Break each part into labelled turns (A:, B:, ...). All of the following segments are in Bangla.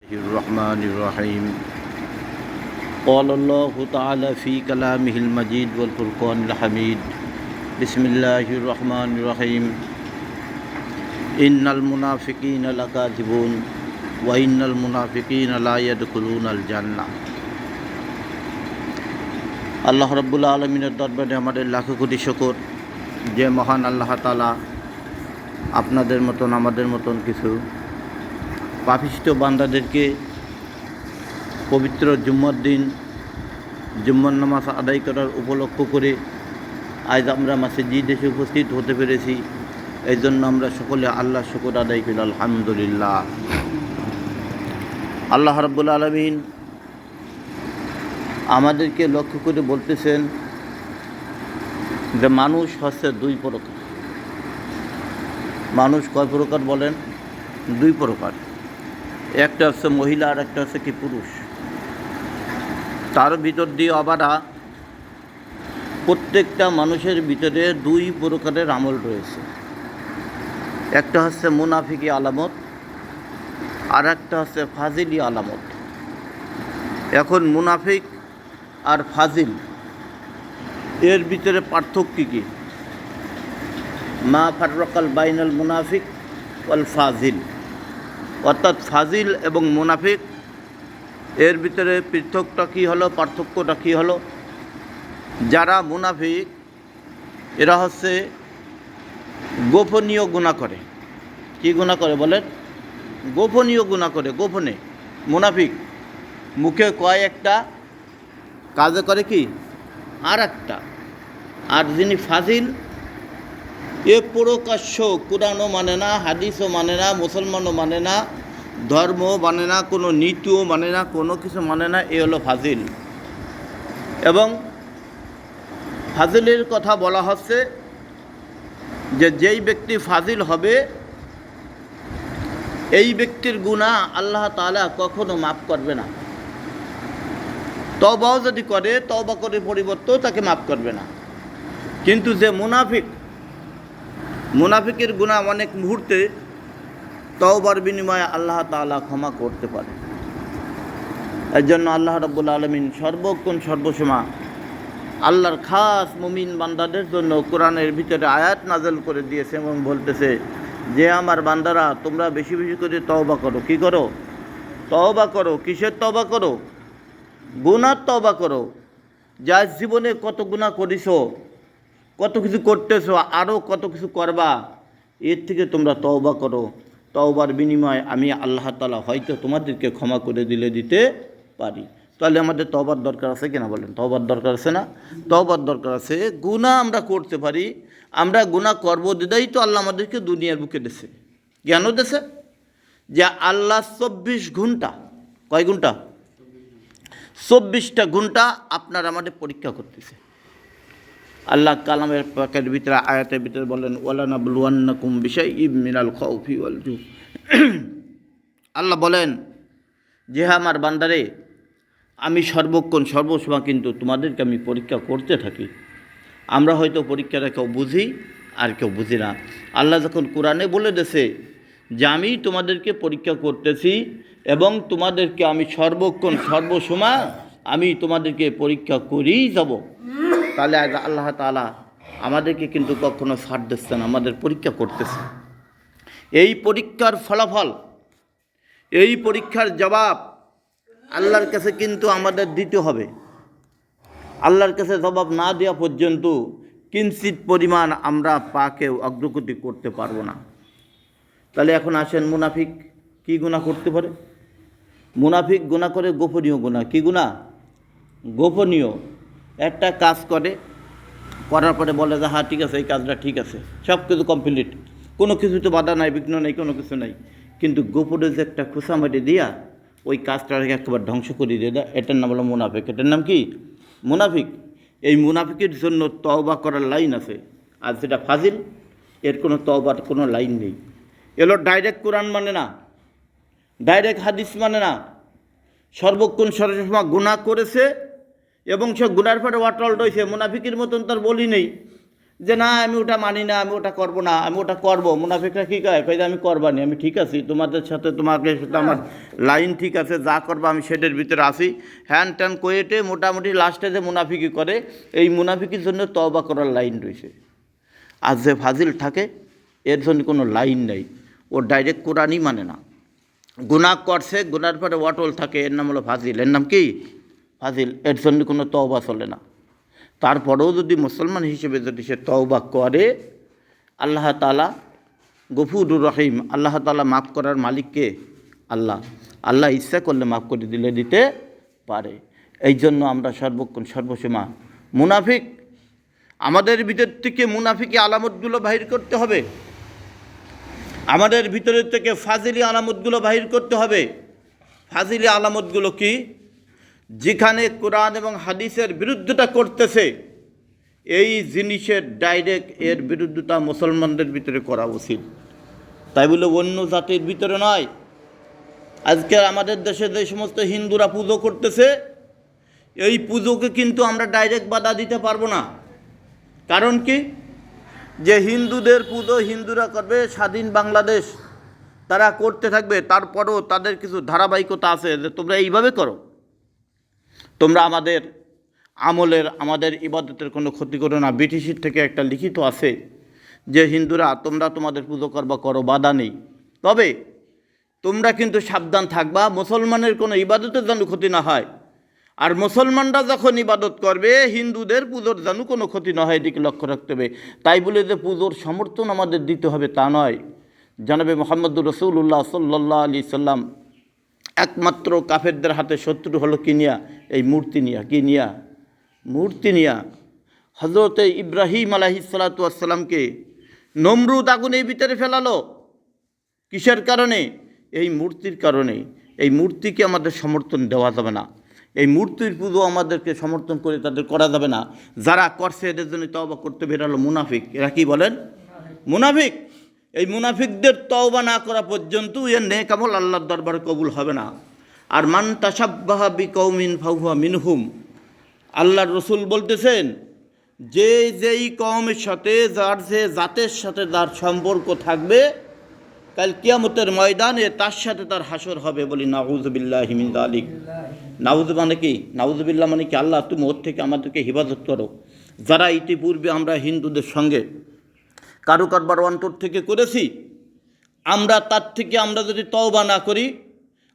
A: الرحمن الرحيم قال الله تعالى في كلامه المجيد والفرقان الحميد بسم الله الرحمن الرحيم إن المنافقين لكاذبون وإن المنافقين لا يدخلون الجنة আল্লাহ রাব্বুল আলামিনের দরবারে আমাদের লাখো কোটি শুকর যে মহান আল্লাহ তাআলা আপনাদের মতন আমাদের মতন কিছু পাপিষ্ঠ বান্দাদেরকে পবিত্র জুম্মার দিন জুম্মার নামাজ আদায় করার উপলক্ষ করে আজ আমরা মসজিদে এসে উপস্থিত হতে পেরেছি। এই জন্য আমরা সকলে আল্লাহর শুকর আদায় করি, আলহামদুলিল্লাহ। আল্লাহ রাব্বুল আলামিন আমাদেরকে লক্ষ্য করে বলতেছেন যে মানুষ হচ্ছে দুই প্রকার। মানুষ কয় প্রকার বলেন? দুই প্রকার। একটা হচ্ছে মহিলা আর একটা হচ্ছে কি পুরুষ। তার ভিতর দিয়ে আবার প্রত্যেকটা মানুষের ভিতরে দুই প্রকারের আমল রয়েছে। একটা হচ্ছে মুনাফিকি আলামত আর একটা হচ্ছে ফাজিলি আলামত। এখন মুনাফিক আর ফাজিল এর ভিতরে পার্থক্য কী? মা ফাররাকাল বাইনাল মুনাফিক ওয়াল ফাজিল, অর্থাৎ ফাজিল এবং মুনাফিক এর ভিতরে পৃথকটা কী হলো, পার্থক্যটা কী হলো? যারা মুনাফিক এরা হচ্ছে গোপনীয় গুনাহ করে। কি গুনাহ করে বলেন? গোপনীয় গুনাহ করে। গোপনে মুনাফিক মুখে কয় একটা, কাজে করে কি আর একটা। আর যিনি ফাজিল এ প্রকাশ্য কুরআনও মানে না, হাদিসও মানে না, মুসলমানও মানে না, ধর্ম মানে না, কোনো নীতিও মানে না, কোনো কিছু মানে না। এ হলো ফাজিল। এবং ফাজিলের কথা বলা হচ্ছে যে যেই ব্যক্তি ফাজিল হবে এই ব্যক্তির গুনাহ আল্লাহ তাআলা কখনো মাফ করবে না। তওবাও যদি করে, তওবা করে পরিবর্তেও তাকে মাফ করবে না। কিন্তু যে মুনাফিকের গুনাহ অনেক মুহূর্তে তওবার বিনিময়ে আল্লাহ তাআলা ক্ষমা করতে পারে। এর জন্য আল্লাহ রাব্বুল আলামিন সর্বক্ষণ সর্বসময় আল্লাহর খাস মুমিন বান্দাদের জন্য কোরআনের ভিতরে আয়াত নাযিল করে দিয়েছে এবং বলতেছে যে আমার বান্দারা তোমরা বেশি বেশি করে তওবা করো। কি করো? তওবা করো। কিসের তওবা করো? গুনার তওবা করো। যার জীবনে কত গুনাহ করিছো, কত কিছু করতেছো, আরও কত কিছু করবা, এর থেকে তোমরা তওবা করো। তওবার বিনিময়ে আমি আল্লাহ তাআলা হয়তো তোমাদেরকে ক্ষমা করে দিতে পারি। তাহলে আমাদের তওবার দরকার আছে কিনা বলেন? তওবার দরকার আছে না? তওবার দরকার আছে। গুনাহ আমরা করতে পারি, আমরা গুনাহ করব দিদাই তো আল্লাহ আমাদেরকে দুনিয়ার বুকে দিয়েছে। কেন দিয়েছে? যে আল্লাহ 24 ঘন্টা, কয় ঘন্টা? 24টা ঘন্টা আপনার আমাদের পরীক্ষা করতেছে। আল্লাহ কালামের পাকের ভিতরে আয়াতের ভিতরে বলেন ওয়ালানাবলুয়ান্নাকুম বিশাইইম মিনাল খাউফি ওয়াল জু। আল্লাহ বলেন যে আমার বান্দারে আমি সর্বক্ষণ সর্বসময় কিন্তু তোমাদেরকে আমি পরীক্ষা করতে থাকি। আমরা হয়তো পরীক্ষাটা কেউ বুঝি আর কেউ বুঝি না। আল্লাহ যখন কোরআনে বলে দিয়েছে যে আমি তোমাদেরকে পরীক্ষা করতেছি এবং তোমাদেরকে আমি সর্বক্ষণ সর্বসময় আমি তোমাদেরকে পরীক্ষা করেই যাব, তাহলে আল্লাহ তাআলা আমাদেরকে কিন্তু কখনো ছাড় দিচ্ছে না, আমাদের পরীক্ষা করতেছে। এই পরীক্ষার ফলাফল, এই পরীক্ষার জবাব আল্লাহর কাছে কিন্তু আমাদের দিতে হবে। আল্লাহর কাছে জবাব না দেওয়া পর্যন্ত কিঞ্চিত পরিমাণ আমরা পাকেও অগ্রগতি করতে পারবো না। তাহলে এখন আসেন, মুনাফিক কি গুনাহ করতে পারে? মুনাফিক গুনাহ করে গোপনীয় গুনাহ। কি গুনাহ? গোপনীয় একটা কাজ করে, করার পরে বলে যে হ্যাঁ ঠিক আছে, এই কাজটা ঠিক আছে, সব কিছু কমপ্লিট, কোনো কিছুতে বাধা নাই, বিঘ্ন নেই, কোনো কিছু নাই। কিন্তু গোপনে যে একটা খোঁচামাটি দিয়া ওই কাজটাকে একেবারে ধ্বংস করে দিয়ে দেয়, এটার নাম হলো মুনাফিক। এটার নাম কি? মুনাফিক। এই মুনাফিকের জন্য তওবা করার লাইন আছে। আর যেটা ফাজিল, এর কোনো তওবার কোনো লাইন নেই। এলো ডাইরেক্ট কোরআন মানে না, ডাইরেক্ট হাদিস মানে না, সর্বক্ষণ সর্বসময় গুনাহ করেছে এবং সে গুনার পরে অটল রয়েছে। মুনাফিকের মতন তার বলি নেই যে না আমি ওটা মানি না, আমি ওটা করবো না, আমি ওটা করবো। মুনাফিকরা কী কয়? কই যে আমি করবানি, আমি ঠিক আছি, তোমাদের সাথে তোমাকে সাথে আমার লাইন ঠিক আছে, যা করবো আমি সেটার ভিতরে আসি, হ্যান ট্যান কয়েটে মোটামুটি লাস্টে যে মুনাফিকি করে, এই মুনাফিকির জন্য তওবা করার লাইন রয়েছে। আর যে ফাজিল থাকে এর জন্য কোনো লাইন নেই, ও ডাইরেক্ট কোরআনই মানে না, গুনাহ করছে, গুনার পরে অটল থাকে, এর নাম হলো ফাজিল। এর নাম কি? ফাজিল। এর জন্য কোনো তওবা চলে না। তারপরেও যদি মুসলমান হিসেবে যদি সে তওবা করে, আল্লাহ তাআলা গফুরুর রহিম, আল্লাহ তাআলা মাফ করার মালিককে আল্লাহ। আল্লাহ ইচ্ছা করলে মাফ করে দিতে পারে। এই জন্য আমরা সর্বক্ষণ সর্বসময় মুনাফিক, আমাদের ভিতর থেকে মুনাফিকি আলামতগুলো বাহির করতে হবে, আমাদের ভিতরের থেকে ফাজিলি আলামতগুলো বাহির করতে হবে। ফাজিলি আলামতগুলো কি? যেখানে কোরআন এবং হাদিসের বিরুদ্ধতা করতেছে, এই জিনিসের ডাইরেক্ট এর বিরুদ্ধতা মুসলমানদের ভিতরে করা উচিত, তাই বলে অন্য জাতির ভিতরে নয়। আজকে আমাদের দেশে যে সমস্ত হিন্দুরা পুজো করতেছে, এই পুজোকে কিন্তু আমরা ডাইরেক্ট বাধা দিতে পারবো না। কারণ কি? যে হিন্দুদের পুজো হিন্দুরা করবে, স্বাধীন বাংলাদেশ তারা করতে থাকবে, তারপরও তাদের কিছু ধারাবাহিকতা আছে যে তোমরা এইভাবে করো, তোমরা আমাদের আমলের আমাদের ইবাদতের কোনো ক্ষতি করো না। ব্রিটিশের থেকে একটা লিখিত আছে যে হিন্দুরা তোমরা তোমাদের পুজো করবা করো, বাধা নেই, তবে তোমরা কিন্তু সাবধান থাকবা মুসলমানের কোনো ইবাদতের যেন ক্ষতি না হয়। আর মুসলমানরা যখন ইবাদত করবে, হিন্দুদের পুজোর যেন কোনো ক্ষতি না হয়, এদিকে লক্ষ্য রাখতে হবে। তাই বলে যে পুজোর সমর্থন আমাদের দিতে হবে তা নয়। জনাবে মুহাম্মদুর রাসূলুল্লাহ সাল্লাল্লাহু আলাইহি সাল্লাম একমাত্র কাফেরদের হাতে শত্রু হলো কি নিয়া? এই মূর্তি নিয়া। কি নিয়া? মূর্তি নিয়া। হজরতে ইব্রাহিম আলাইহিসসালাতু ওয়াসসালামকে নমরুদ আগুনের ভিতরে ফেলালো, কিসের কারণে? এই মূর্তির কারণে। এই মূর্তিকে আমাদের সমর্থন দেওয়া যাবে না, এই মূর্তির পুজো আমাদেরকে সমর্থন করে তাদের করা যাবে না। যারা করছে এদের জন্য তওবা করতে বেরালো মুনাফিক। এরা কি বলেন? মুনাফিক। এই মুনাফিকদের তওবা না করা পর্যন্ত এর নেক আমল আল্লাহর দরবারে কবুল হবে না। আর মান তাশাব্বাহা বিকৌমিন ফাহুয়া মিনহুম, আল্লাহর রসুল বলতেছেন যে যেই কওমের সাথে যার যে জাতের সাথে যার সম্পর্ক থাকবে, কাল কিয়ামতের ময়দানে তার সাথে তার হাসর হবে। বলি নাউযুবিল্লাহি মিন যালিক। নাউযু মানে কি? নাউযুবিল্লাহ মানে কি? আল্লাহ তুমি ওর থেকে আমাদেরকে হেফাজত করো। যারা ইতিপূর্বে আমরা হিন্দুদের সঙ্গে কারো কারবার অন্তর থেকে করেছি, আমরা তার থেকে আমরা যদি তওবা না করি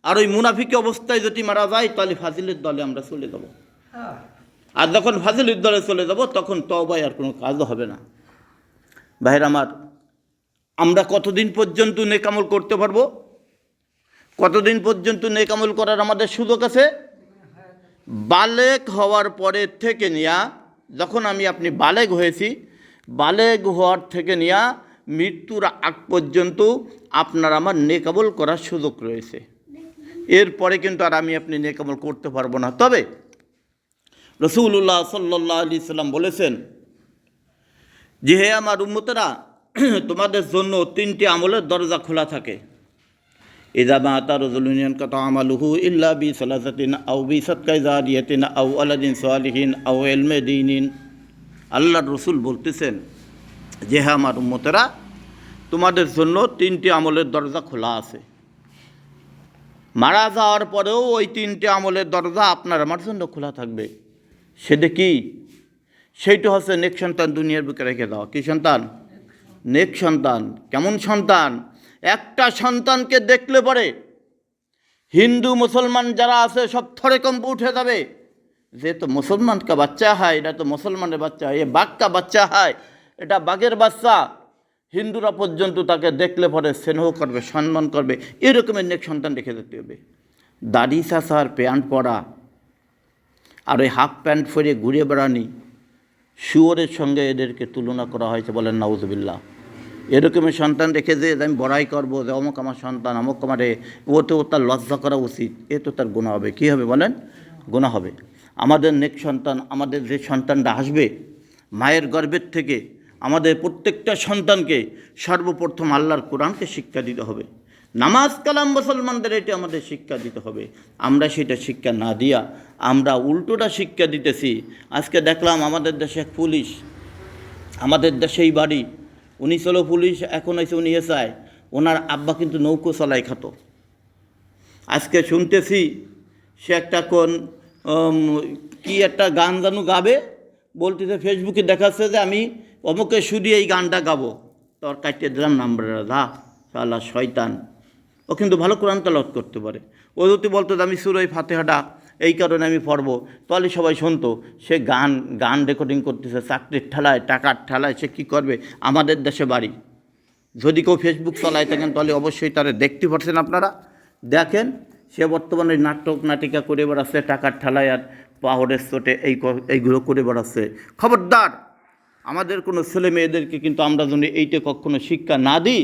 A: আর ওই মুনাফিকি অবস্থায় যদি মারা যায়, তাহলে ফাজিলের দলে আমরা চলে যাব। আর যখন ফাজিলের দলে চলে যাব তখন তওবায় আর কোনো কাজও হবে না। ভাইরা আমার, আমরা কতদিন পর্যন্ত নেক আমল করতে পারবো? কতদিন পর্যন্ত নেক আমল করার আমাদের সুযোগ আছে? বালেগ হওয়ার পরের থেকে নিয়া, যখন আমি আপনি বালেগ হয়েছি, বালেগ হওয়ার থেকে নিয়া মৃত্যুর আগ পর্যন্ত আপনার আমার নেক আমল করার সুযোগ রয়েছে। এরপরে কিন্তু আর আমি আপনি নেক আমল করতে পারবো না। তবে রাসূলুল্লাহ সাল্লাল্লাহু আলাইহি সাল্লাম বলেছেন যে হে আমার উম্মতেরা, তোমাদের জন্য তিনটি আমলের দরজা খোলা থাকে। ইযা মাতা রাজুলুন ইয়ানকাতু আমালুহু ইল্লা বিসালাসাতিন আও বিসাদকাই জারিয়াতিন আও ওয়ালাদিন সালিহিন আও ইলমি দীনিন। আল্লাহর রাসূল বলতেছেন যে হে আমার উম্মতেরা, তোমাদের জন্য তিনটি আমলের দরজা খোলা আছে। মারা যাওয়ার পরেও ওই তিনটি আমলের দরজা আপনার আমার জন্য খোলা থাকবে। সেটা কি? সেইটা হচ্ছে নেক সন্তান দুনিয়ার বুকে রেখে দেওয়া। কি সন্তান? নেক সন্তান। কেমন সন্তান? একটা সন্তানকে দেখলে পরে হিন্দু মুসলমান যারা আছে সব থরে কম্পে উঠে যাবে, যে তো মুসলমান কা বাচ্চা হয়, এটা তো মুসলমানের বাচ্চা, এ বাঘ কা বাচ্চা হয়, এটা বাঘের বাচ্চা। হিন্দুরা পর্যন্ত তাকে দেখলে পরে স্নেহ করবে, সম্মান করবে। এরকমের নেক সন্তান রেখে দিতে হবে। দাড়ি চাষার প্যান্ট পরা আর ওই হাফ প্যান্ট পরে ঘুরে বেড়ানি, শুয়োরের সঙ্গে এদেরকে তুলনা করা হয়েছে। বলেন নাউযুবিল্লাহ। এরকমের সন্তান রেখে যে আমি বড়াই করবো যে অমুক আমার সন্তান, অমুক আমারে, ওতেও তার লজ্জা করা উচিত। এ তো তার গুনাহ হবে। কী হবে বলেন? গুনাহ হবে। আমাদের নেক সন্তান, আমাদের যে সন্তানটা আসবে মায়ের গর্ভের থেকে, আমাদের প্রত্যেকটা সন্তানকে সর্বপ্রথম আল্লাহর কোরআনকে শিক্ষা দিতে হবে। নামাজ কালাম মুসলমানদের এটা আমাদের শিক্ষা দিতে হবে। আমরা সেটা শিক্ষা না দিয়া আমরা উল্টোটা শিক্ষা দিতেছি। আজকে দেখলাম আমাদের দেশে এক পুলিশ আমাদের দেশেই বাড়ি, উনি ছিল পুলিশ, এখন হয়েছে উনি এসআই। ওনার আব্বা কিন্তু নৌকো চলাই খাতো। আজকে শুনতেছি সে একটা কি একটা গান জানু গাবে, বলতেছে ফেসবুকে দেখাচ্ছে যে আমি অমুকে শুধু এই গানটা গাবো। তোর কাটিয়ে দিলাম নাম্বার দা শালা শয়তান। ও কিন্তু ভালো কোরআন তেলাওয়াত করতে পারে। ও যদি বলতো যে আমি সূরা ফাতিহাটা এই কারণে আমি পড়বো, তাহলে সবাই শুনতো। সে গান রেকর্ডিং করতেছে, চাকরির ঠেলায়, টাকার ঠেলায় সে কী করবে। আমাদের দেশে বাড়ি, যদি কেউ ফেসবুক চালায় থাকেন তাহলে অবশ্যই তারা দেখতে পাচ্ছেন, আপনারা দেখেন। সে বর্তমানে নাটক নাটিকা করে বেড়াচ্ছে, টাকার ঠেলায় আর পাহাড়ের চোটে এইগুলো করে বেড়াচ্ছে। খবরদার, আমাদের কোনো ছেলে মেয়েদেরকে কিন্তু আমরা যদি এইটা কখনো শিক্ষা না দিই,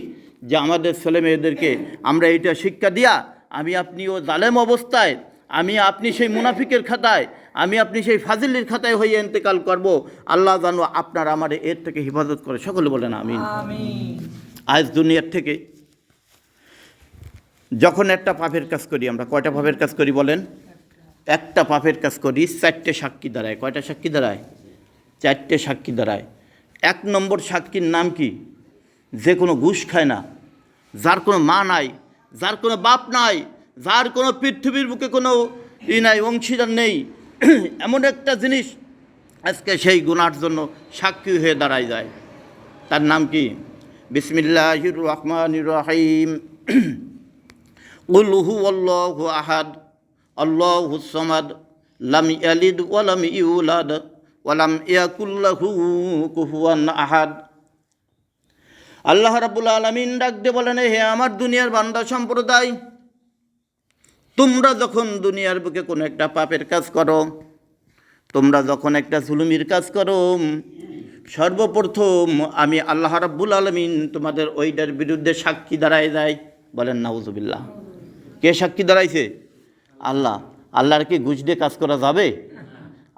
A: যে আমাদের ছেলে মেয়েদেরকে আমরা এইটা শিক্ষা দিয়া আমি আপনিও জালেম অবস্থায়, আমি আপনি সেই মুনাফিকের খাতায়, আমি আপনি সেই ফাজিলের খাতায় হয়ে ইন্তেকাল করব। আল্লাহ জানো আপনার আমার এর থেকে হেফাজত করে, সকলে বলেন আমিন। আজ দুনিয়ার থেকে যখন একটা পাপের কাজ করি, আমরা কয়টা পাপের কাজ করি বলেন? একটা পাপের কাজ করি, 4টে সাক্ষী দাঁড়ায়। কয়টা সাক্ষী দাঁড়ায়? 4টে সাক্ষী দাঁড়ায়। 1 নম্বর সাক্ষীর নাম কি? যে কোনো ঘুষ খায় না, যার কোনো মা নাই, যার কোনো বাপ নাই, যার কোনো পৃথিবীর বুকে কোনো নাই, অংশীদার নেই, এমন একটা জিনিস আজকে সেই গুনার জন্য সাক্ষী হয়ে দাঁড়ায় যায়। তার নাম কি? বিসমিল্লাহির রহমানির রহিম। কুল হুয়াল্লাহু আহাদ আল্লাহুস সামাদ লাম ইয়ালিদ ওয়া লাম ইউলাদ ওয়া লাম ইয়াকুল লাহু কুফুয়ান আহাদ। আল্লাহ রাব্বুল আলামিন ডাক দিয়ে বলেন, হে আমার দুনিয়ার বান্দা সম্প্রদায়, তোমরা যখন দুনিয়ার বুকে কোনো একটা পাপের কাজ করো, তোমরা যখন একটা জুলুমির কাজ করো, সর্বপ্রথম আমি আল্লাহ রাব্বুল আলামিন তোমাদের ওইটার বিরুদ্ধে সাক্ষী দাঁড়ায় যায়। বলেন নাউজুবিল্লাহ। কে সাক্ষী দাঁড়াইছে? আল্লাহ। আল্লাহর কি ঘুষ দিয়ে কাজ করা যাবে?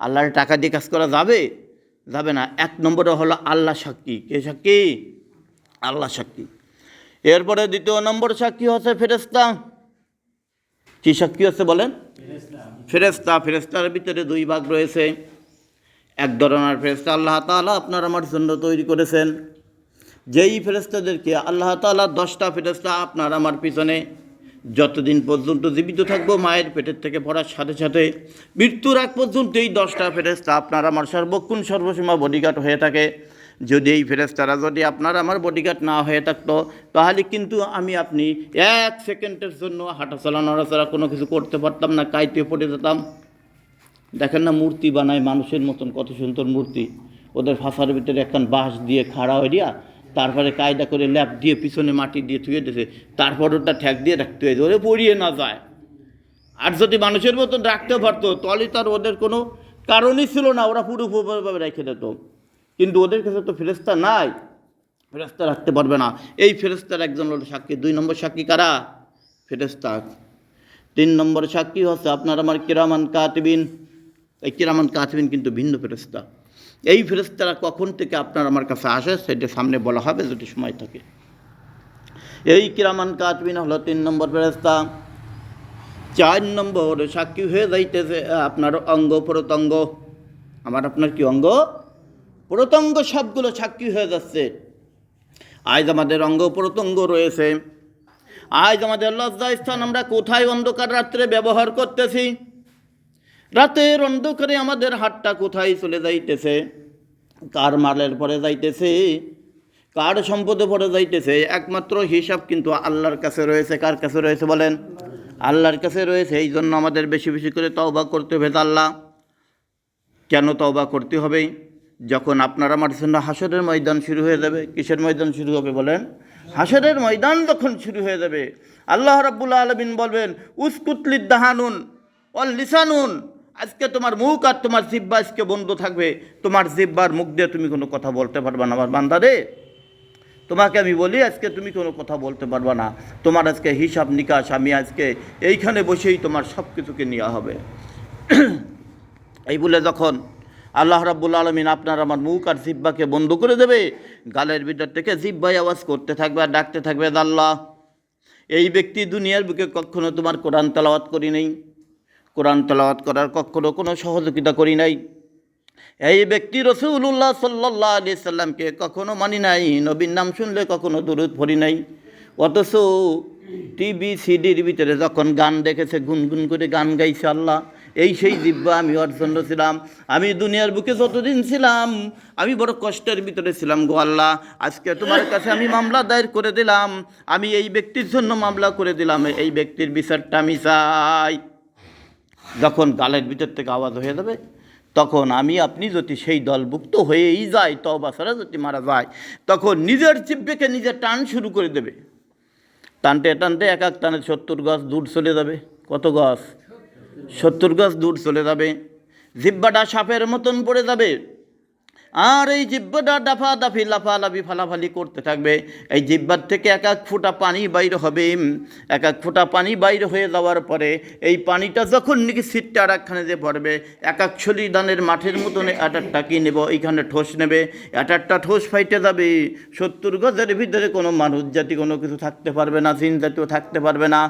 A: আল্লাহর টাকা দিয়ে কাজ করা যাবে? যাবে না। 1 নম্বরে হলো আল্লাহ সাক্ষী। কে সাক্ষী? আল্লাহ সাক্ষী। এরপরে 2 নম্বর সাক্ষী হচ্ছে ফেরেশতা। কি সাক্ষী হচ্ছে বলেন? ফেরেশতা। ফেরেশতার ভিতরে 2 ভাগ রয়েছে। এক ধরনের ফেরেশতা আল্লাহ তাআলা আপনার আমার জন্য তৈরি করেছেন, যেই ফেরেশতাদেরকে আল্লাহ তাআলা 10টা ফেরেশতা আপনার আমার পিছনে যতদিন পর্যন্ত জীবিত থাকবো, মায়ের পেটের থেকে পড়ার সাথে সাথে মৃত্যুর আগ পর্যন্ত এই 10টা ফেরেশতা আপনার আমার সর্বক্ষণ সর্বসীমা বডিগার্ড হয়ে থাকে। যদি এই ফেরেশতারা যদি আপনার আমার বডিগার্ড না হয়ে থাকতো, তাহলে কিন্তু আমি আপনি 1 সেকেন্ডের জন্য হাঁটাচলা নড়াচড়া কোনো কিছু করতে পারতাম না, কাইতে পড়ে যেতাম। দেখেন না, মূর্তি বানায় মানুষের মতন, কত সুন্দর মূর্তি। ওদের ফাঁসার ভিতরে একখান বাঁশ দিয়ে খাড়া হইয়া, তারপরে কায়দা করে ল্যাপ দিয়ে পিছনে মাটি দিয়ে থুয়ে দিয়েছে, তারপর ওটা ঠ্যাক দিয়ে রাখতে হয়েছে, ওরে পড়িয়ে না যায়। আর যদি মানুষের মতন রাখতে পারতো, তাহলে তার ওদের কোনো কারণই ছিল না, ওরা পুরোপুরিভাবে রেখে দিত। কিন্তু ওদের কাছে তো ফেরেশতা নাই, ফেরেশতা রাখতে পারবে না। এই ফেরেশতার একজন হলো সাক্ষী। 2 নম্বর সাক্ষী কারা? ফেরেশতা। 3 নম্বর সাক্ষী হচ্ছে আপনার আমার কিরামান কাতিবিন। এই কিরামান কাতিবিন কিন্তু ভিন্ন ফেরেশতা। এই ফেরেশতারা কখন থেকে আপনার আমার কাছে আসে সেটা সামনে বলা হবে যদি সময় থাকে। এই কিরামান কাতিবিন হলো 3 নম্বর ফেরেশতা। 4 নম্বর সাক্ষী হয়ে যাইতেছে আপনার অঙ্গ প্রত্যঙ্গ। আমার আপনার কি অঙ্গ প্রত্যঙ্গ সবগুলো সাক্ষী হয়ে যাচ্ছে। আজ আমাদের অঙ্গ প্রত্যঙ্গ রয়েছে। আজ আমাদের লজ্জাস্থান আমরা কোথায় অন্ধকার রাত্রে ব্যবহার করতেছি? রাতের অন্ধকারে আমাদের হাতটা কোথায় চলে যাইতেছে? কার মালের পরে যাইতেছে? কার সম্পদে পরে যাইতেছে? একমাত্র হিসাব কিন্তু আল্লাহর কাছে রয়েছে। কার কাছে রয়েছে বলেন? আল্লাহর কাছে রয়েছে। এই জন্য আমাদের বেশি বেশি করে তওবা করতে হবে। আল্লাহ কেন তওবা করতে হবে? যখন আপনার আমার জন্য হাসরের ময়দান শুরু হয়ে যাবে। কিসের ময়দান শুরু হবে বলেন? হাসরের ময়দান যখন শুরু হয়ে যাবে, আল্লাহ রাব্বুল আলামিন বলবেন উসকুতলিদ দাহানুন ওয়াল লিসানুন, আজকে তোমার মুখ আর তোমার জিহ্বা আজকে বন্ধ থাকবে। তোমার জিহ্বার মুখ দিয়ে তুমি কোনো কথা বলতে পারবে না। আমার বান্দা রে, তোমাকে আমি বলি আজকে তুমি কোনো কথা বলতে পারবে না। তোমার আজকে হিসাব নিকাশ আমি আজকে এইখানে বসেই তোমার সব কিছুকে নেওয়া হবে। এই বলে যখন আল্লাহ রাব্বুল আলামিন আপনার আমার মুখ আর জিহ্বাকে বন্ধ করে দেবে, গালের ভিতর থেকে জিহ্বায় আওয়াজ করতে থাকবে আর ডাকতে থাকবে, আল্লাহ এই ব্যক্তি দুনিয়ার বুকে কখনো তোমার কোরআন তেলাওয়াত করি নাই, কোরআন তেলাওয়াত করার কখনো কোনো সহযোগিতা করি নাই। এই ব্যক্তি রাসূলুল্লাহ সাল্লাল্লাহু আলাইহি সাল্লামকে কখনো মানি নাই, নবীর নাম শুনলে কখনো দুরূদ পড়ি নাই, অথচ টিভি সিডির ভিতরে যখন গান দেখেছে গুনগুন করে গান গাইছে আল্লাহ, এই সেই জিহ্বা আমি অর্জন ছিলাম। আমি দুনিয়ার বুকে যতদিন ছিলাম আমি বড় কষ্টের ভিতরে ছিলাম গো আল্লাহ, আজকে তোমার কাছে আমি মামলা দায়ের করে দিলাম, আমি এই ব্যক্তির জন্য মামলা করে দিলাম, এই ব্যক্তির বিচারটা আমি চাই। যখন গালের ভিতর থেকে আওয়াজ হয়ে যাবে তখন আমি আপনি যদি সেই দলভুক্ত হয়েই যাই, তওবা ছাড়া যদি মারা যায়, তখন নিজের জিহ্বাকে নিজে টান শুরু করে দেবে। টানতে টানতে এক এক টানে 70 গজ দূর চলে যাবে। কত গজ? 70 গজ দূর চলে যাবে। জিহ্বাটা সাপের মতন পড়ে যাবে, আর এই জিহ্বাটা দাফাদাফি লাফালাফি ফালাফালি করতে থাকবে। এই জিহ্বার থেকে এক এক ফোঁটা পানি বাইর হবে। এক এক ফোঁটা পানি বাইর হয়ে যাওয়ার পরে এই পানিটা যখন নাকি সিটটা আর একখানে যে পড়বে, এক এক ছলি দানের মাঠের মতন একটা কি নেব, এইখানে ঠোস নেবে, একটা ঠোস ফাইটে যাবে। 70 গজের ভিতরে কোনো মানুষ জাতি কোনো কিছু থাকতে পারবে না, জিন জাতীয় থাকতে পারবে না।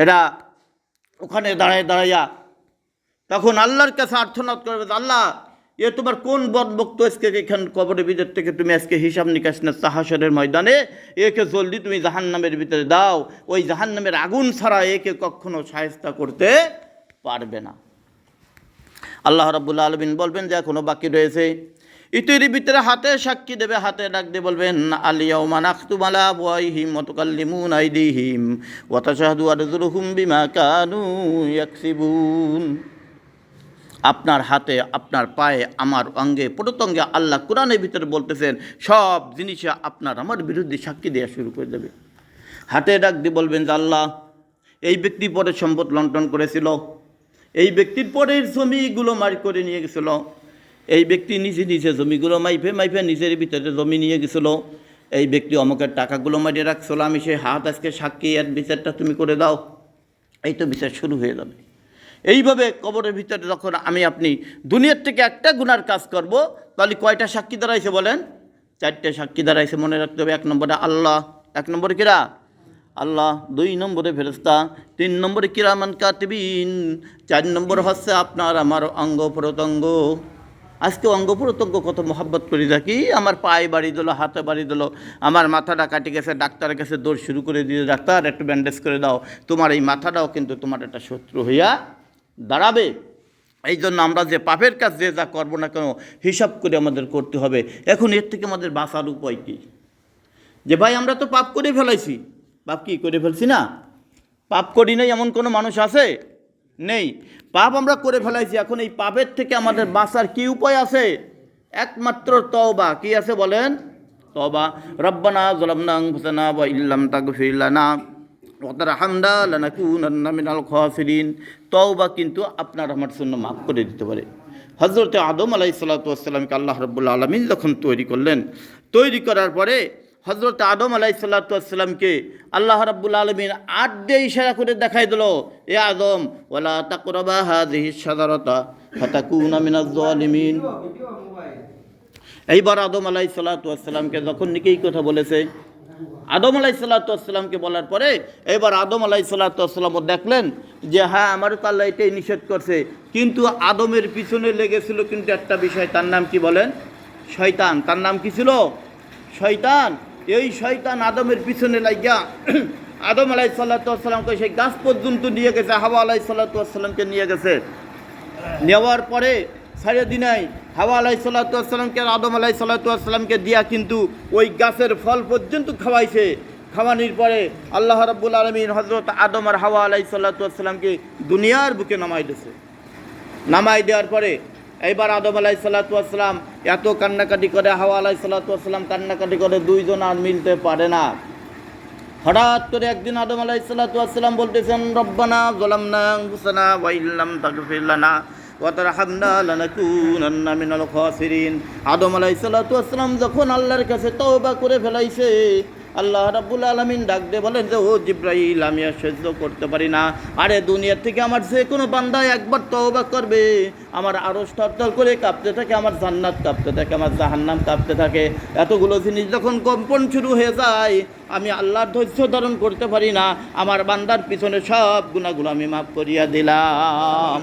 A: এরা ওখানে দাঁড়াইয়া তখন আল্লাহর কাছে আর্তনাদ করবে, আল্লাহ এ তোমার কোন বদভক্ত আজকে এখান কবরের ভিতর থেকে তুমি আজকে হিসাব নিকাশ না হাশরের ময়দানে একে জলদি তুমি জাহান্নামের ভিতরে দাও, ওই জাহান্নামের আগুন ছাড়া একে কখনো শায়েস্তা করতে পারবে না। আল্লাহ রাব্বুল আলামিন বলবেন যে এখনো বাকি রয়েছে। ইতির ভিতরে হাতে সাক্ষী দেবে, হাতে ডাক দিয়ে বলবেন আল-ইয়াওমা নাখতুমু আলা আফওয়াহিহিম ওয়া তুকাল্লিমুনা আইদিহিম ওয়া তাশহাদু আরজুলুহুম বিমা কানু ইয়াকসিবুন। আপনার হাতে, আপনার পায়ে, আমার অঙ্গে প্রত্যঙ্গে আল্লাহ কোরআনের ভিতরে বলতেছেন সব জিনিসে আপনার আমার বিরুদ্ধে সাক্ষী দেওয়া শুরু করে দেবে। হাতে ডাক দিয়ে বলবেন যে আল্লাহ এই ব্যক্তি পরে সম্পদ লণ্ঠন করেছিল, এই ব্যক্তির পরের জমিগুলো মারি করে নিয়ে গেছিল, এই ব্যক্তি নিজে নিজে জমিগুলো মাইফে নিজের ভিতরে জমি নিয়ে গেছিলো, এই ব্যক্তি অমুকের টাকাগুলো মারিয়ে রাখছিল, আমি সেই হাত আজকে সাক্ষী, এর বিচারটা তুমি করে দাও। এই তো বিচার শুরু হয়ে যাবে। এইভাবে কবরের ভিতরে যখন আমি আপনি দুনিয়ার থেকে একটা গুনার কাজ করব, তাহলে কয়টা সাক্ষী দাঁড়াইছে বলেন? 4টে সাক্ষী দাঁড়াইছে, মনে রাখতে হবে। 1 নম্বরে আল্লাহ, 1 নম্বরে কিরা আল্লাহ, 2 নম্বরে ফেরেশতা, 3 নম্বরে কিরামান কাতিবিন, 4 নম্বর হচ্ছে আপনার আমার অঙ্গ প্রত্যঙ্গ। আজকে অঙ্গ প্রত্যঙ্গ কত মহব্বত করি থাকি, আমার পায়ে বাড়ি দিল, হাতে বাড়ি দিল, আমার মাথাটা কাটি গেছে, ডাক্তারের কাছে দৌড় শুরু করে দিয়ে, ডাক্তার একটু ব্যান্ডেজ করে দাও, তোমার এই মাথাটাও কিন্তু তোমার একটা শত্রু হইয়া দাঁড়াবে। এই জন্য আমরা যে পাপের কাজ যে যা করবো না কেন হিসাব করে আমাদের করতে হবে। এখন এর থেকে আমাদের বাঁচার উপায় কী? যে ভাই আমরা তো পাপ করে ফেলাইছি, পাপ কি করে ফেলছি না? পাপ করি নাই এমন কোনো মানুষ আছে? নেই। পাপ আমরা করে ফেলাইছি, এখন এই পাপের থেকে আমাদের বাঁচার কি উপায় আছে? একমাত্র তওবা। কি আছে বলেন? তওবা। রব্বানা যালামনা আনফুসানা ওয়া ইল্লাম তাগফির লানা ওয়া তারহামনা লানাকুনান্না মিনাল খাসিরিন। তওবা কিন্তু আপনার আমার জন্য মাফ করে দিতে পারে। হযরত আদম আলাইহিস সালাতু ওয়াস সালামকে আল্লাহ রাব্বুল আলামিন যখন তৈরি করলেন, তৈরি করার পরে হযরত আদম আলাইহিস সালাতু ওয়াস সালামকে আল্লাহ রাব্বুল আলামিন 8 দিয়ে ইশারা করে দেখাই দিল, এ আদম ওয়ালা তাকরাবা হাযিহিশ শাজারাতা ফাতাকুনা মিনাজ জালিমিন। এইবার আদম আলাইহিস সালাতু ওয়াস সালামকে যখন নাকি এই কথা বলেছে, আদম আলাইহিস সালাতু ওয়াস সালামকে বলার পরে এবার আদম আলাইহিস সালাতু ওয়াস সালামও দেখলেন যে হ্যাঁ আমার তো আল্লাহ এটাই নিষেধ করছে, কিন্তু আদমের পিছনে লেগেছিল কিন্তু একটা বিষয়, তার নাম কি বলেন? শয়তান। তার নাম কি ছিল? শয়তান। এই শয়তান আদমের পিছনে লাগিয়া আদম আলাইহিস সালাতু ওয়াস সালামকে সেই গাছ পর্যন্ত নিয়ে গেছে, হাওয়া আলাইহিস সালাতু ওয়াস সালামকে নিয়ে গেছে। নেওয়ার পরে সাড়ে দিনাই হাওয়া আলাইহিস সালাতু ওয়াস সালামকে আদম আলাইহিস সালাতু ওয়াস সালামকে দিয়া কিন্তু ওই গাছের ফল পর্যন্ত খাওয়াইছে। খাওয়ানোর পরে আল্লাহ রাব্বুল আলামিন হযরত আদম আর হাওয়া আলাইহিস সালাতু ওয়াস সালামকে দুনিয়ার বুকে নামাই দিয়েছে। নামাই দেওয়ার পরে এইবার আদম আলাইহিস সালাতু ওয়াস সালাম এত কান্নাকাটি করে, হাওয়া আলাইহিস সালাতু ওয়াস সালাম কান্নাকাটি করে, দুইজন আর মিলতে পারে না। হঠাৎ করে একদিন আদম আলাইহিস সালাতু ওয়াস সালাম বলতেছেন, রব্বানা যালামনা আনফুসানা ওয়া ইল্লাম তাগফির লানা ওয়া তারহামনা লানাকুনান্না মিনাল খাসিরিন। আদম আলাইহিস সালাতু ওয়াস সালাম যখন আল্লাহর কাছে তওবা করে ফেলাইছে, আল্লাহ রাব্বুল আলামিন ডাক দিয়ে বলেন যে ও জিবরাইল, আমি আর সহ্য করতে পারি না। আরে দুনিয়ার থেকে আমার যে কোনো বান্দা একবার তওবা করবে, আমার আরশ থরথর করে কাঁপতে থাকে, আমার জান্নাত কাঁপতে থাকে, আমার জাহান্নাম কাঁপতে থাকে। এতগুলো জিনিস যখন কম্পন শুরু হয়ে যায়, আমি আল্লাহর ধৈর্য ধারণ করতে পারি না, আমার বান্দার পিছনে সব গুনাহগুলো আমি মাফ করিয়া দিলাম।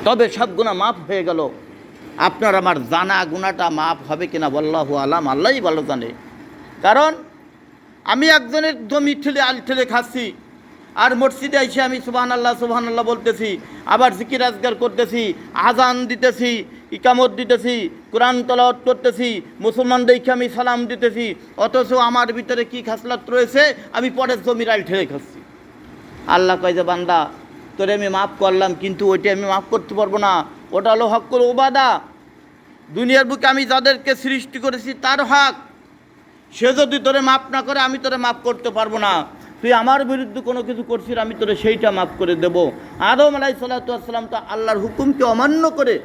A: তবে সব গুনাহ মাফ হয়ে গেল। আপনার আমার জানা গুনাহটা মাফ হবে কিনা আল্লাহু আলাম, আল্লাহই ভালো জানে। কারণ আমি একজনের জমি ঠেলে খাচ্ছি, আর মসজিদে এসে আমি সুবহানাল্লাহ বলতেছি, আবার জিকির আজগার করতেছি, আজান দিতেছি, ইকামত দিতেছি, কোরআন তেলাওয়াত করতেছি, মুসলমানদেরকে আমি সালাম দিতেছি, অথচ আমার ভিতরে কি খাসলাত রয়েছে, আমি পরের জমির আল ঠেলে খাচ্ছি। আল্লাহ কয় যে বান্দা, তোরে আমি মাফ করলাম, কিন্তু ওইটা আমি মাফ করতে পারবো না। ওটা হলো হক্কুল উবাদা। দুনিয়ার বুকে আমি যাদেরকে সৃষ্টি করেছি তার হক, সে যদি তোরে মাফ না করে আমি তোরে মাফ করতে পারবো না। তুই আমার বিরুদ্ধে কোনো কিছু করছিস, আমি তোরে সেইটা মাফ করে দেব। আদম আলাইহিস সালাতু ওয়াস সালাম তো আল্লাহর হুকুমকে অমান্য করে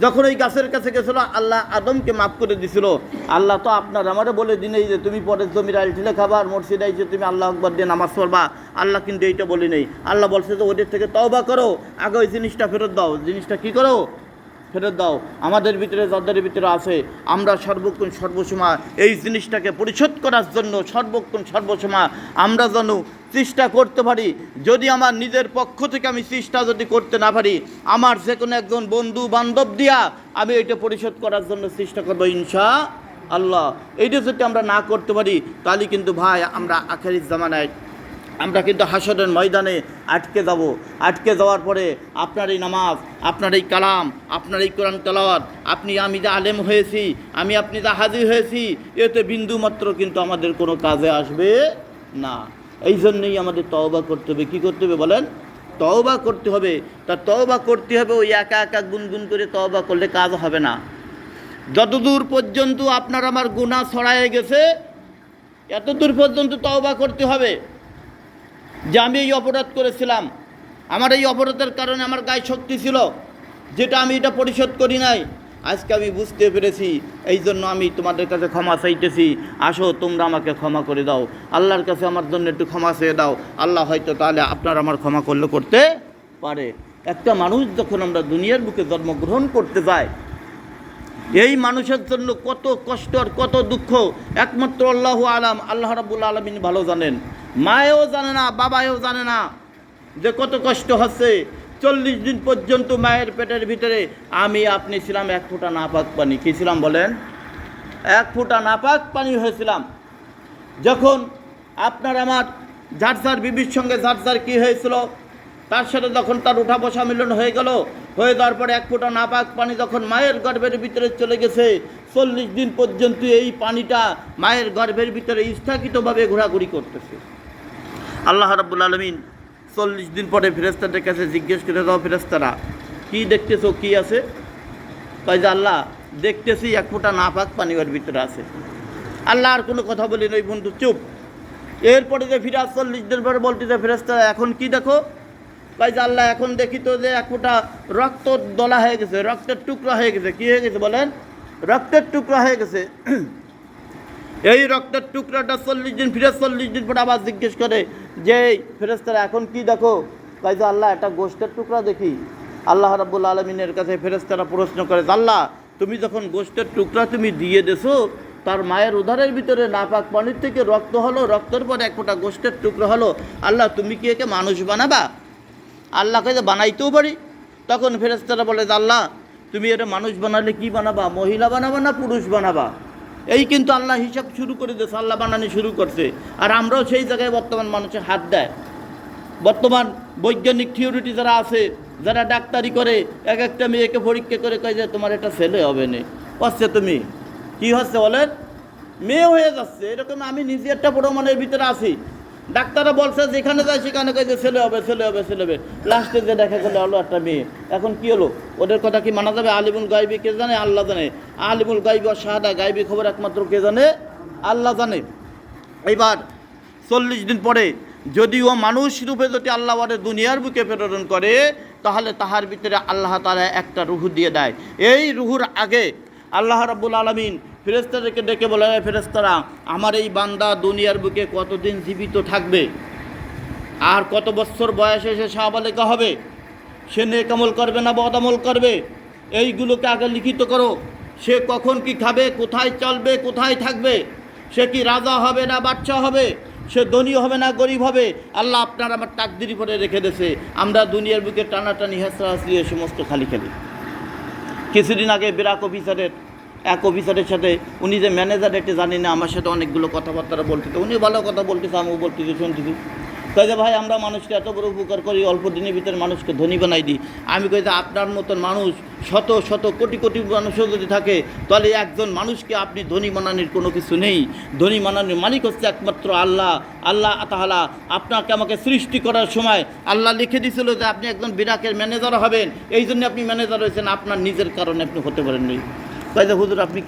A: যখন ওই গাছের কাছে গেছিলো, আল্লাহ আদমকে মাফ করে দিছিল। আল্লাহ তো আপনার আমারে বলে দিনেই যে তুমি পরের জমির আইল ঠেলে খাবার, মসজিদে যে তুমি আল্লাহ আকবার দিয়ে নামাজ পড়বা। আল্লাহ কিন্তু এইটা বলি নেই। আল্লাহ বলছে যে ওদের থেকে তওবা করো, আগে ওই জিনিসটা ফেরত দাও। জিনিসটা কি করো? ফেরত দাও। আমাদের ভিতরে যাদের ভিতরে আছে, আমরা সর্বক্ষণ সর্বসময় এই জিনিসটাকে পরিশোধ করার জন্য সর্বক্ষণ সর্বসময় আমরা যেন চেষ্টা করতে পারি। যদি আমার নিজের পক্ষ থেকে আমি চেষ্টা যদি করতে না পারি, আমার যে কোনো একজন বন্ধু বান্ধব দিয়া আমি এটা পরিশোধ করার জন্য চেষ্টা করবো ইনশাআল্লাহ। এইটা যদি আমরা না করতে পারি, তাহলে কিন্তু ভাই আমরা আখিরাত জামানায় আমরা কিন্তু হাসরের ময়দানে আটকে যাব। আটকে যাওয়ার পরে আপনার এই নামাজ, আপনার এই কালাম, আপনার এই কোরআন তেলাওয়াত, আমি যা আলেম হয়েছি, আপনি যা হাজি হয়েছি, এতে বিন্দু মাত্র কিন্তু আমাদের কোনো কাজে আসবে না। এই জন্যই আমাদের তওবা করতে হবে। কী করতে হবে বলেন? তওবা করতে হবে। তা তওবা করতে হবে, ওই একা একা গুনগুন করে তওবা করলে কাজ হবে না। যতদূর পর্যন্ত আপনার আমার গুনাহ ছড়ায় গেছে, এতদূর পর্যন্ত তওবা করতে হবে যে আমি এই অপরাধ করেছিলাম, আমার এই অপরাধের কারণে আমার গায়ে শক্তি ছিল, যেটা আমি এটা পরিশোধ করি নাই। আজকে আমি বুঝতে পেরেছি, এই জন্য আমি তোমাদের কাছে ক্ষমা চাইতেছি। আসো তোমরা আমাকে ক্ষমা করে দাও, আল্লাহর কাছে আমার জন্য একটু ক্ষমা চেয়ে দাও। আল্লাহ হয়তো তাহলে আপনার আমার ক্ষমা করতে পারে। একটা মানুষ যখন আমরা দুনিয়ার বুকে জন্মগ্রহণ করতে যাই, এই মানুষের জন্য কত কষ্ট আর কত দুঃখ একমাত্র আল্লাহু আলাম, আল্লাহ রাব্বুল আলামিন ভালো জানেন। মায়েও জানে না, বাবাও জানে না যে কত কষ্ট হচ্ছে। 40 দিন পর্যন্ত মায়ের পেটের ভিতরে আপনি ছিলাম এক ফোঁটা নাপাক পানি। কী ছিলাম বলেন? এক ফোঁটা নাপাক পানি হয়েছিলাম। যখন আপনার আমার যার বিবির সঙ্গে যার কী হয়েছিল, তার সাথে যখন তার উঠা বসা মিলন হয়ে গেল, হয়ে যাওয়ার পরে এক ফোঁটা নাপাক পানি যখন মায়ের গর্ভের ভিতরে চলে গেছে, 40 দিন পর্যন্ত এই পানিটা মায়ের গর্ভের ভিতরে স্থগিতভাবে ঘোরাঘুরি করতেছে। আল্লাহ রাব্বুল আলামিন 40 দিন পরে ফেরেশতাদের কাছে জিজ্ঞেস করে, দাও ফেরেশতারা, কী দেখতেছো, কী আছে? কয় যে আল্লাহ দেখতেছি এক ফোঁটা নাপাক পানি ওর ভিতরে আছে। আল্লাহ আর কোনো কথা বলি নই, বন্ধু চুপ। এরপরে যে ফিরে 40 দিন পরে বলতেছে, ফেরেশতারা এখন কি দেখো? কয় যে আল্লাহ এখন দেখি তো যে এক ফোঁটা রক্ত দলা হয়ে গেছে, রক্তের টুকরা হয়ে গেছে। কী হয়ে গেছে বলেন? রক্তের টুকরা হয়ে গেছে। এই রক্তের টুকরাটা 40 দিন, ফিরে 40 দিন পরে আবার জিজ্ঞেস করে যে ফেরেশতারা এখন কি দেখো? কয় যে আল্লাহ একটা গোশতের টুকরা দেখি। আল্লাহ রাব্বুল আলামিনের কাছে ফেরেশতারা প্রশ্ন করে, আল্লাহ তুমি যখন গোশতের টুকরা তুমি দিয়ে দেছো, তার মায়ের উদরের ভিতরে নাপাক পানির থেকে রক্ত হলো, রক্তের পরে এক ফোঁটা গোশতের টুকরা হলো, আল্লাহ তুমি কি একে মানুষ বানাবা? আল্লাহ কয় যে বানাইতেও পারি। তখন ফেরেশতারা বলে যে আল্লাহ তুমি এটা মানুষ বানালে কি বানাবা? মহিলা বানাবা না পুরুষ বানাবা? এই কিন্তু আল্লাহ হিসাব শুরু করে দিয়েছে, আল্লাহ বানানি শুরু করছে। আর আমরাও সেই জায়গায় বর্তমান মানুষের হাত দেয়। বর্তমান বৈজ্ঞানিক থিওরিটি যারা আছে, যারা ডাক্তারি করে, এক একটা মেয়েকে পরীক্ষা করে কয় যে তোমার এটা ছেলে হবে না, হচ্ছে তুমি কি হচ্ছে বলেন? মেয়ে হয়ে যাচ্ছে। এরকম আমি নিজে একটা প্রমাণের ভিতরে আছি। ডাক্তাররা বলছে যেখানে যায় সেখানে কয় যে ছেলে হবে, লাস্টে যে দেখা গেলো হলো একটা মেয়ে। এখন কি হলো? ওদের কথা কি মানা যাবে? আলিমুল গায়বি কে জানে? আল্লাহ জানে। আলিমুল গায়বি ওয়া শাহাদা, গায়বি খবর একমাত্র কে জানে? আল্লাহ জানে। এইবার 40 দিন পরে যদিও মানুষ রূপে যদি আল্লাহ দুনিয়ার বুকে প্রেরণ করে, তাহলে তাহার ভিতরে আল্লাহ তাআলা একটা রূহ দিয়ে দেয়। এই রূহুর আগে আল্লাহ রাব্বুল আলামিন ফেরেশতাদেরকে ডেকে বলে, ফেরেশতারা আমার এই বান্দা দুনিয়ার বুকে কতদিন জীবিত থাকবে, আর কত বছর বয়সে সে সাবালিকা হবে, সে নেক আমল করবে না বদ আমল করবে, এইগুলোকে আগে লিখিত করো। সে কখন কি খাবে, কোথায় চলবে, কোথায় থাকবে, সে কি রাজা হবে না বাদশা হবে, সে ধনীও হবে না, গরিব হবে। আল্লাহ আপনার আমার তাকদিরি করে রেখে দিয়েছে। আমরা দুনিয়ার বুকে টানাটানি হেসরাহাসি এই সমস্ত খালি খালি। কিছুদিন আগে এক অফিসারের সাথে, উনি যে ম্যানেজার এটা জানি না, আমার সাথে অনেকগুলো কথাবার্তা বলতেছে। উনি ভালো কথা বলতেছে, আমিও বলতেছি, শুনতেছি। কই যে ভাই, আমরা মানুষকে এত বড় উপকার করি, অল্প দিনের ভিতরে মানুষকে ধনী বানাই দিই। আমি কই যে আপনার মতন মানুষ শত শত কোটি কোটি মানুষও যদি থাকে, তাহলে একজন মানুষকে আপনি ধনী বানানোর কোনো কিছু নেই। ধনী বানানোর মালিক হচ্ছে একমাত্র আল্লাহ। আল্লাহ তাআলা আপনাকে আমাকে সৃষ্টি করার সময় আল্লাহ লিখে দিয়েছিল যে আপনি একজন বিরাকের ম্যানেজার হবেন। এই জন্য আপনি ম্যানেজার হয়েছেন, আপনার নিজের কারণে আপনি হতে পারেননি। কই যে হুজুর আপনি